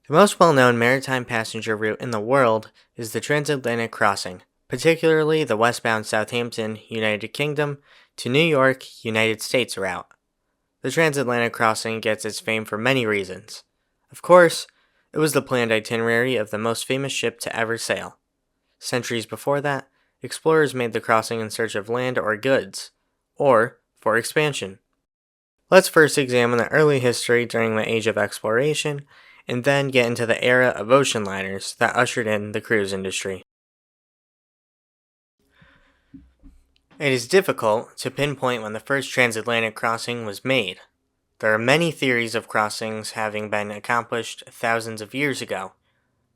The most well-known maritime passenger route in the world is the Transatlantic crossing, particularly the westbound Southampton, United Kingdom, to New York, United States route. The Transatlantic crossing gets its fame for many reasons. Of course, it was the planned itinerary of the most famous ship to ever sail. Centuries before that, explorers made the crossing in search of land or goods, or for expansion. Let's first examine the early history during the Age of Exploration, and then get into the era of ocean liners that ushered in the cruise industry. It is difficult to pinpoint when the first transatlantic crossing was made. There are many theories of crossings having been accomplished thousands of years ago.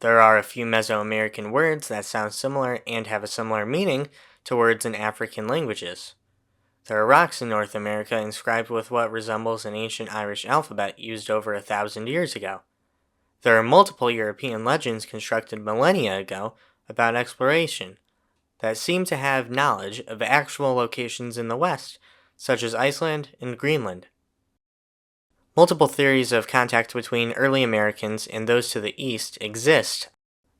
There are a few Mesoamerican words that sound similar and have a similar meaning to words in African languages. There are rocks in North America inscribed with what resembles an ancient Irish alphabet used over 1,000 years ago. There are multiple European legends constructed millennia ago about exploration that seem to have knowledge of actual locations in the West, such as Iceland and Greenland. Multiple theories of contact between early Americans and those to the east exist,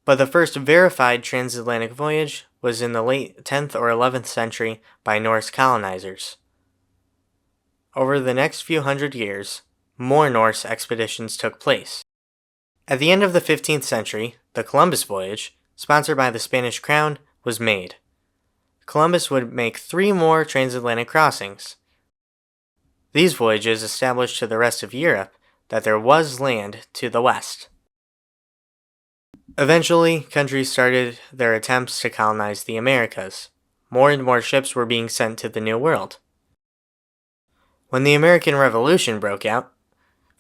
but the first verified transatlantic voyage was in the late 10th or 11th century by Norse colonizers. Over the next few hundred years, more Norse expeditions took place. At the end of the 15th century, the Columbus voyage, sponsored by the Spanish crown, was made. Columbus would make 3 more transatlantic crossings. These voyages established to the rest of Europe that there was land to the west. Eventually, countries started their attempts to colonize the Americas. More and more ships were being sent to the New World. When the American Revolution broke out,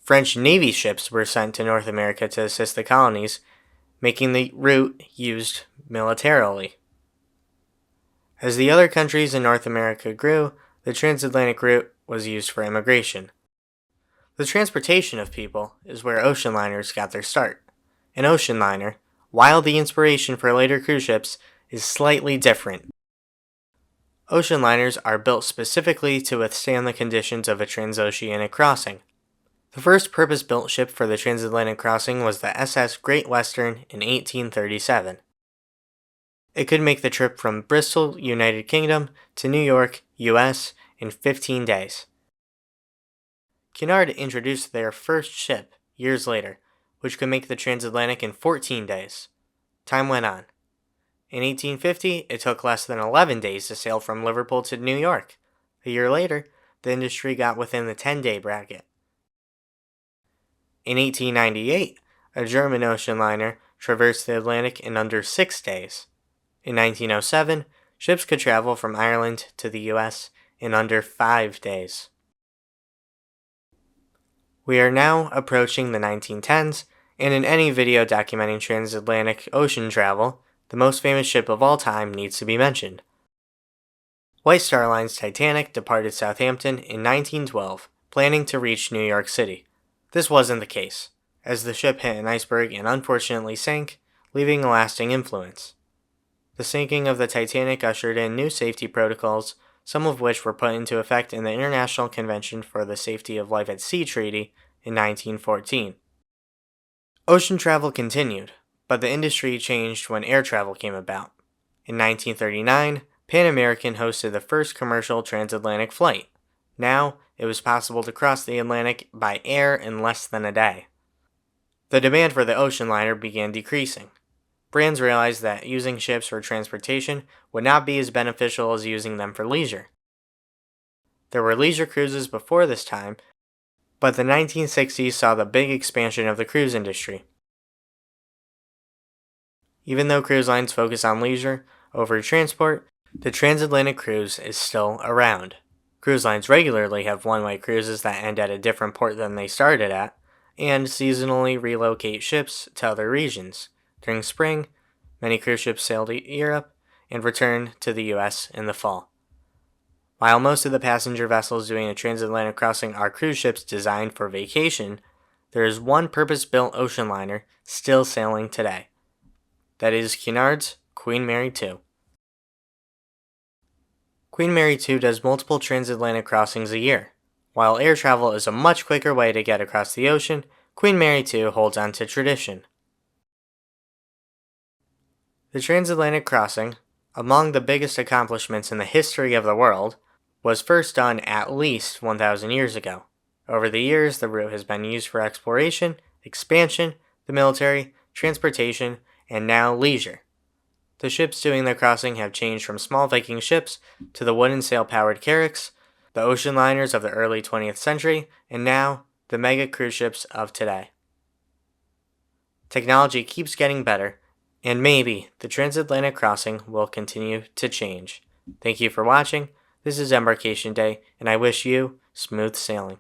French Navy ships were sent to North America to assist the colonies, making the route used militarily. As the other countries in North America grew, the transatlantic route was used for immigration. The transportation of people is where ocean liners got their start. An ocean liner, while the inspiration for later cruise ships, is slightly different. Ocean liners are built specifically to withstand the conditions of a transoceanic crossing. The first purpose-built ship for the transatlantic crossing was the SS Great Western in 1837. It could make the trip from Bristol, United Kingdom, to New York, US, in 15 days. Cunard introduced their first ship years later, which could make the transatlantic in 14 days. Time went on. In 1850, it took less than 11 days to sail from Liverpool to New York. A year later, the industry got within the 10-day bracket. In 1898, a German ocean liner traversed the Atlantic in under 6 days. In 1907, ships could travel from Ireland to the US in under 5 days. We are now approaching the 1910s, and in any video documenting transatlantic ocean travel, the most famous ship of all time needs to be mentioned. White Star Line's Titanic departed Southampton in 1912, planning to reach New York City. This wasn't the case, as the ship hit an iceberg and unfortunately sank, leaving a lasting influence. The sinking of the Titanic ushered in new safety protocols, some of which were put into effect in the International Convention for the Safety of Life at Sea Treaty in 1914. Ocean travel continued, but the industry changed when air travel came about. In 1939, Pan American hosted the first commercial transatlantic flight. Now, it was possible to cross the Atlantic by air in less than a day. The demand for the ocean liner began decreasing. Brands realized that using ships for transportation would not be as beneficial as using them for leisure. There were leisure cruises before this time, but the 1960s saw the big expansion of the cruise industry. Even though cruise lines focus on leisure over transport, the transatlantic cruise is still around. Cruise lines regularly have one-way cruises that end at a different port than they started at, and seasonally relocate ships to other regions. During spring, many cruise ships sail to Europe and return to the US in the fall. While most of the passenger vessels doing a transatlantic crossing are cruise ships designed for vacation, there is one purpose-built ocean liner still sailing today. That is Cunard's Queen Mary II. Queen Mary II does multiple transatlantic crossings a year. While air travel is a much quicker way to get across the ocean, Queen Mary too holds on to tradition. The transatlantic crossing, among the biggest accomplishments in the history of the world, was first done at least 1,000 years ago. Over the years, the route has been used for exploration, expansion, the military, transportation, and now leisure. The ships doing the crossing have changed from small Viking ships to the wooden sail-powered carracks, the ocean liners of the early 20th century, and now the mega cruise ships of today. Technology keeps getting better, and maybe the transatlantic crossing will continue to change. Thank you for watching. This is Embarkation Day, and I wish you smooth sailing.